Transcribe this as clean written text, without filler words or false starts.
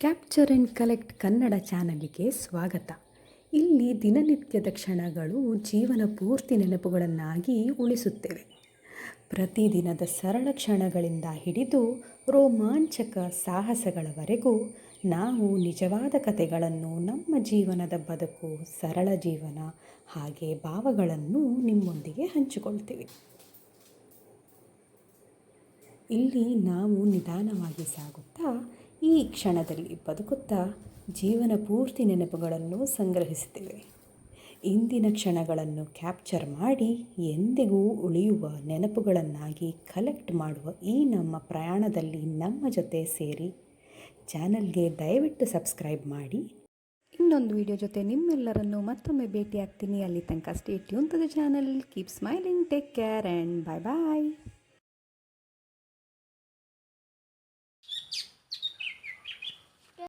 Capture and collect Kannada ಚಾನಲಿಗೆ ಸ್ವಾಗತ. ಇಲ್ಲಿ ದಿನನಿತ್ಯದ ಕ್ಷಣಗಳು ಜೀವನ ಪೂರ್ತಿ ನೆನಪುಗಳನ್ನಾಗಿ ಉಳಿಸುತ್ತೇವೆ. ಪ್ರತಿದಿನದ ಸರಳ ಕ್ಷಣಗಳಿಂದ ಹಿಡಿದು ರೋಮಾಂಚಕ ಸಾಹಸಗಳವರೆಗೂ ನಾವು ನಿಜವಾದ ಕಥೆಗಳನ್ನು, ನಮ್ಮ ಜೀವನದ ಬದುಕು, ಸರಳ ಜೀವನ ಹಾಗೆ ಭಾವಗಳನ್ನು ನಿಮ್ಮೊಂದಿಗೆ ಹಂಚಿಕೊಳ್ತೀವಿ. ಇಲ್ಲಿ ನಾವು ನಿಧಾನವಾಗಿ ಸಾಗುತ್ತಾ ಈ ಕ್ಷಣದಲ್ಲಿ ಬದುಕುತ್ತಾ ಜೀವನ ಪೂರ್ತಿ ನೆನಪುಗಳನ್ನು ಸಂಗ್ರಹಿಸುತ್ತೇವೆ. ಇಂದಿನ ಕ್ಷಣಗಳನ್ನು ಕ್ಯಾಪ್ಚರ್ ಮಾಡಿ ಎಂದಿಗೂ ಉಳಿಯುವ ನೆನಪುಗಳನ್ನಾಗಿ ಕಲೆಕ್ಟ್ ಮಾಡುವ ಈ ನಮ್ಮ ಪ್ರಯಾಣದಲ್ಲಿ ನಮ್ಮ ಜೊತೆ ಸೇರಿ. ಚಾನಲ್ಗೆ ದಯವಿಟ್ಟು ಸಬ್ಸ್ಕ್ರೈಬ್ ಮಾಡಿ. ಇನ್ನೊಂದು ವಿಡಿಯೋ ಜೊತೆ ನಿಮ್ಮೆಲ್ಲರನ್ನು ಮತ್ತೊಮ್ಮೆ ಭೇಟಿ ಆಗ್ತೀನಿ. ಅಲ್ಲಿ ತನಕ stay tune to the channel. Keep smiling, take care and bye bye.